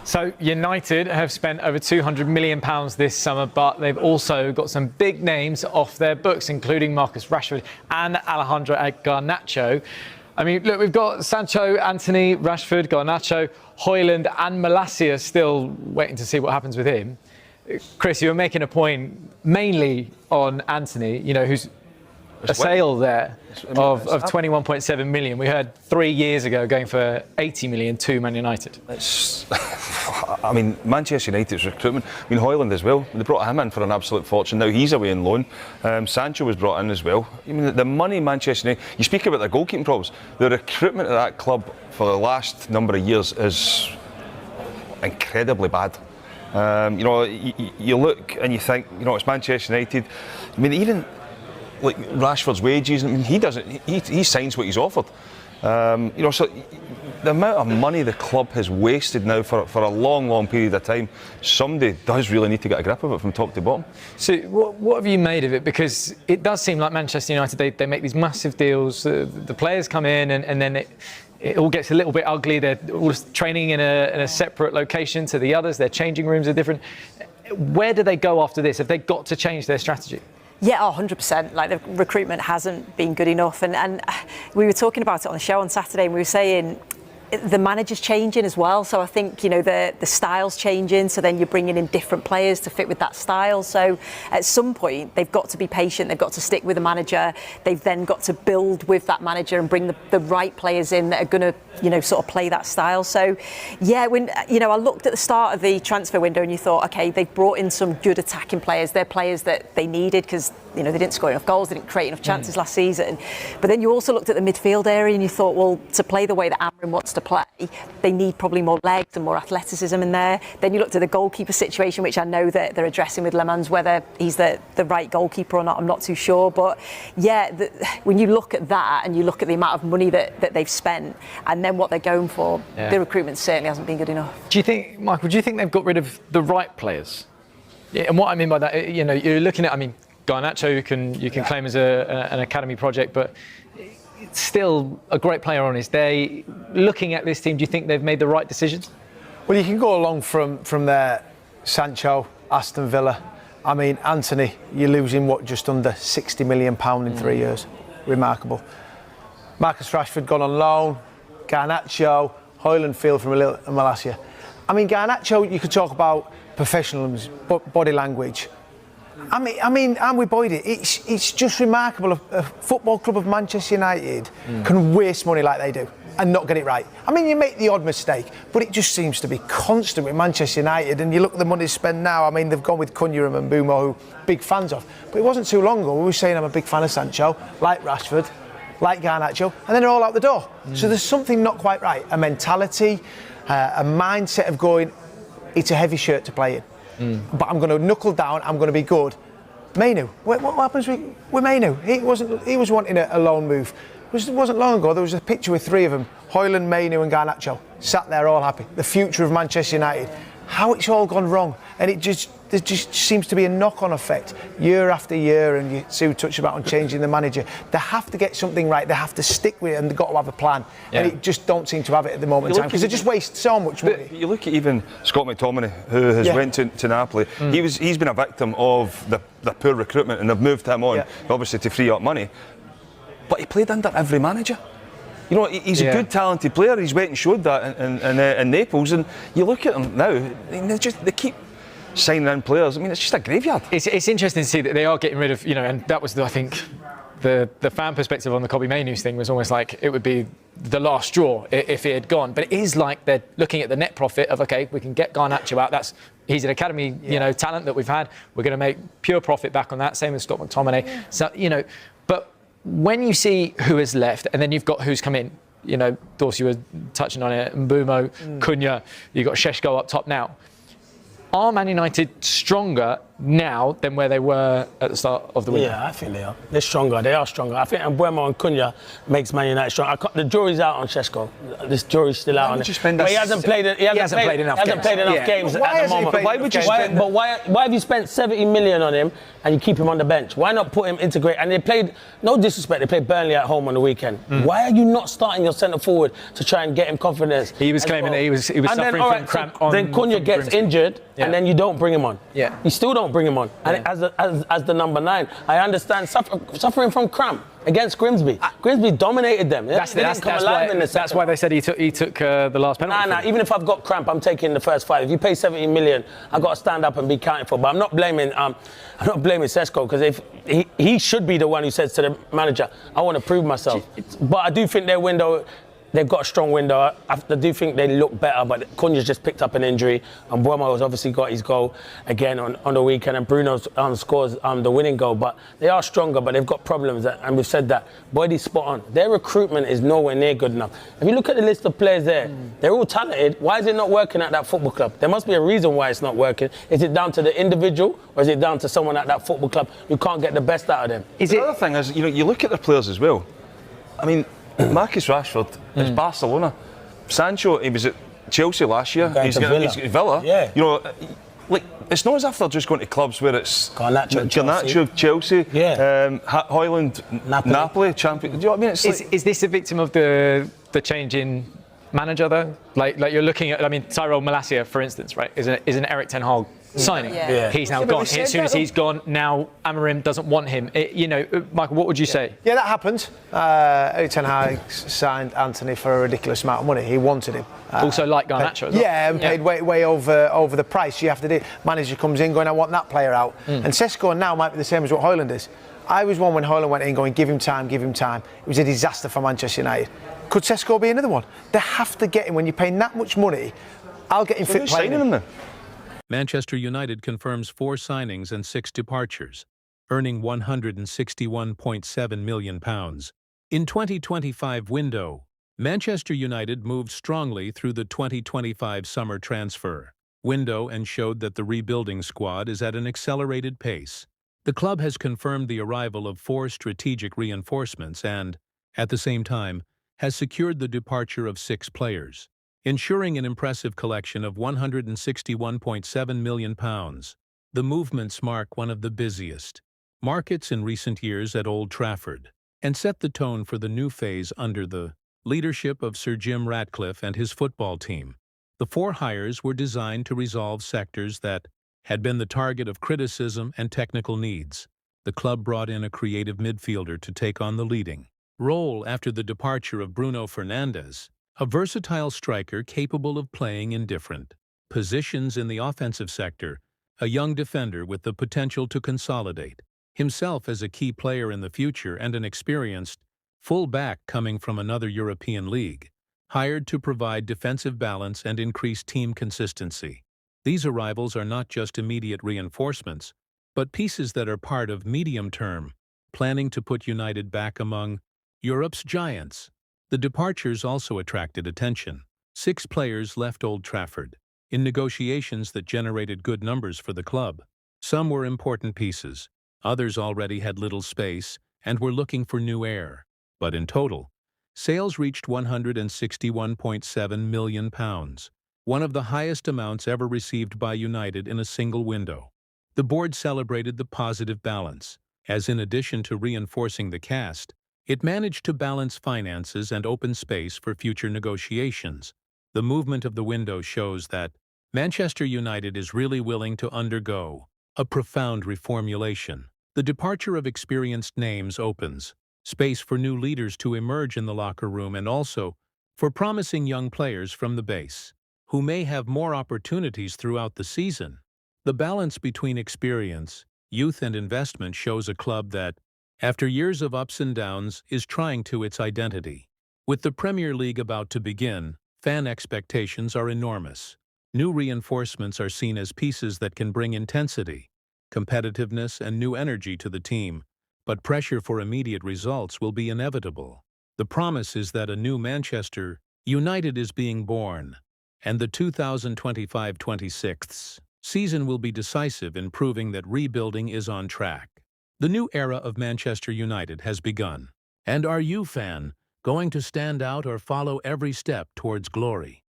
So United have spent over £200 million this summer, but they've also got some big names off their books, including Marcus Rashford and Alejandro Garnacho. I mean, look, we've got Sancho, Antony, Rashford, Garnacho, Højlund and Malacia still waiting to see what happens with him. Chris, you were making a point mainly on Antony, you know, who's a sale there of 21.7 million. We heard 3 years ago going for 80 million to Man United. I mean, Manchester United's recruitment, I mean, Højlund as well, they brought him in for an absolute fortune. Now he's away on loan. Sancho was brought in as well. I mean, the money Manchester United, you speak about their goalkeeping problems, the recruitment of that club for the last number of years is incredibly bad. You know, you look and you think, you know, it's Manchester United. I mean, even like Rashford's wages, I mean, he signs what he's offered. You know, so the amount of money the club has wasted now for a long period of time, somebody does really need to get a grip of it from top to bottom. So what have you made of it? Because it does seem like Manchester United, they make these massive deals, the players come in and then it all gets a little bit ugly. They're all training in a separate location to the others, their changing rooms are different. Where do they go after this? Have they got to change their strategy? Yeah, 100%. Like, the recruitment hasn't been good enough. And we were talking about it on the show on Saturday, and we were saying the manager's changing as well. So I think, you know, the style's changing. So then you're bringing in different players to fit with that style. So at some point, they've got to be patient. They've got to stick with the manager. They've then got to build with that manager and bring the right players in that are going to, you know, sort of play that style. So, yeah, when, you know, I looked at the start of the transfer window and you thought, OK, they've brought in some good attacking players. They're players that they needed because, you know, they didn't score enough goals, they didn't create enough chances last season. But then you also looked at the midfield area and you thought, well, to play the way that Amorim wants to play, they need probably more legs and more athleticism in there. Then you looked at the goalkeeper situation, which I know that they're addressing with Le Mans. Whether he's the right goalkeeper or not, I'm not too sure. But yeah, when you look at that and you look at the amount of money that they've spent and then what they're going for, the recruitment certainly hasn't been good enough. Do you think, Michael, they've got rid of the right players? Yeah, and what I mean by that, you know, you're looking at, I mean, Garnacho you can claim as an academy project, but it's still a great player on his day. Looking at this team, do you think they've made the right decisions? Well, you can go along from there. Sancho, Aston Villa. I mean, Antony, you're losing just under £60 million in 3 years. Remarkable. Marcus Rashford gone on loan. Garnacho, Højlund field from Malacia. I mean, Garnacho, you could talk about professionalism, body language. I mean, and with Boyd, it's just remarkable. A football club of Manchester United can waste money like they do and not get it right. I mean, you make the odd mistake, but it just seems to be constant with Manchester United. And you look at the money they spend now. I mean, they've gone with Cunha and Mbeumo, who big fans of. But it wasn't too long ago we were saying I'm a big fan of Sancho, like Rashford, like Garnacho, and then they're all out the door. So there's something not quite right. A mentality, a mindset of going, it's a heavy shirt to play in. But I'm going to knuckle down, I'm going to be good. Mainu, what happens with Mainu? He was wanting a loan move. It wasn't long ago, there was a picture with three of them, Højlund, Mainu and Garnacho, sat there all happy. The future of Manchester United. How it's all gone wrong. And there just seems to be a knock-on effect year after year, and Sue touched about on changing the manager. They have to get something right, they have to stick with it, and they've got to have a plan. And it just don't seem to have it at the moment in time, because they just waste so much money. You look at even Scott McTominay, who has went to Napoli. He's been a victim of the poor recruitment, and they've moved him on, obviously to free up money. But he played under every manager. You know, he's a good, talented player. He's went and showed that in Naples, and you look at them now. I mean, they keep signing in players. I mean, it's just a graveyard. It's interesting to see that they are getting rid of, you know, and that was I think the fan perspective on the Kobbie Mainoo thing was almost like it would be the last straw if it had gone. But it is like they're looking at the net profit of, okay, we can get Garnacho out. He's an academy, you know, talent that we've had. We're going to make pure profit back on that. Same with Scott McTominay. So, you know, but when you see who has left and then you've got who's come in, you know, Dorsey was touching on it, Mbeumo, Cunha, you've got Šeško up top now. Are Man United stronger now than where they were at the start of the window? Yeah, I think they are. They're stronger. They are stronger. I think Mbeumo and Cunha makes Man United strong. The jury's out on Šeško. This jury's still out on it. But he hasn't played. He hasn't played enough games at the moment. Why would you spend? But why have you spent 70 million on him and you keep him on the bench? Why not put him integrate? And they played. No disrespect. They played Burnley at home on the weekend. Why are you not starting your centre forward to try and get him confidence? He was claiming that he was suffering from cramp on. Then Cunha gets injured, and then you don't bring him on. Yeah. You still don't bring him on. And as the number 9, I understand suffering from cramp against Grimsby. Grimsby dominated them. That's why they said he took the last penalty. Nah. Even if I've got cramp, I'm taking the first 5. If you pay 70 million, I've got to stand up and be counted for. But I'm not blaming Šeško, because if he should be the one who says to the manager, I want to prove myself. But I do think their window. They've got a strong window. I do think they look better, but Cunha's just picked up an injury, and Mbeumo has obviously got his goal again on the weekend, and Bruno scores the winning goal. But they are stronger, but they've got problems, and we've said that. Boydie's spot on. Their recruitment is nowhere near good enough. If you look at the list of players there, they're all talented. Why is it not working at that football club? There must be a reason why it's not working. Is it down to the individual, or is it down to someone at that football club who can't get the best out of them? The other thing is, you look at their players as well. I mean, Marcus Rashford is Barcelona. Sancho, he was at Chelsea last year. He's at Villa. Yeah. Like, it's not as if they're just going to clubs where it's Garnacho, Chelsea, yeah. Hoyland, Napoli, champion. Do you know what I mean? Is this a victim of the change in manager though? Like you're looking at, I mean, Tyrell Malacia, for instance, right, is an Eric Ten Hag signing. Yeah. He's now gone. As soon as he's gone, now Amorim doesn't want him. Michael, what would you say? Yeah, that happened. Eric Ten Hag signed Anthony for a ridiculous amount of money. He wanted him. Also like Garnacho as well. Yeah, and paid way over the price. You have to do. Manager comes in going, I want that player out. And Šeško now might be the same as what Hoyland is. I was one when Hoyland went in going, give him time. It was a disaster for Manchester United. Could Šeško be another one? They have to get him. When you're paying that much money, I'll get him fit playing him then. Manchester United confirms 4 signings and 6 departures, earning £161.7 million. In 2025 window, Manchester United moved strongly through the 2025 summer transfer window and showed that the rebuilding squad is at an accelerated pace. The club has confirmed the arrival of 4 strategic reinforcements and, at the same time, has secured the departure of 6 players, ensuring an impressive collection of £161.7 million. The movements mark one of the busiest markets in recent years at Old Trafford and set the tone for the new phase under the leadership of Sir Jim Ratcliffe and his football team. The 4 hires were designed to resolve sectors that had been the target of criticism and technical needs. The club brought in a creative midfielder to take on the leading role after the departure of Bruno Fernandes, a versatile striker capable of playing in different positions in the offensive sector, a young defender with the potential to consolidate himself as a key player in the future, and an experienced full-back coming from another European league, hired to provide defensive balance and increase team consistency. These arrivals are not just immediate reinforcements, but pieces that are part of medium-term planning to put United back among Europe's giants. The departures also attracted attention. 6 players left Old Trafford in negotiations that generated good numbers for the club. Some were important pieces, others already had little space and were looking for new air. But in total, sales reached £161.7 million, one of the highest amounts ever received by United in a single window. The board celebrated the positive balance, as in addition to reinforcing the cast, it managed to balance finances and open space for future negotiations. The movement of the window shows that Manchester United is really willing to undergo a profound reformulation. The departure of experienced names opens space for new leaders to emerge in the locker room and also for promising young players from the base, who may have more opportunities throughout the season. The balance between experience, youth and investment shows a club that, after years of ups and downs, is trying to its identity. With the Premier League about to begin, fan expectations are enormous. New reinforcements are seen as pieces that can bring intensity, competitiveness, and new energy to the team, but pressure for immediate results will be inevitable. The promise is that a new Manchester United is being born, and the 2025-26 season will be decisive in proving that rebuilding is on track. The new era of Manchester United has begun. And are you, fan, going to stand out or follow every step towards glory?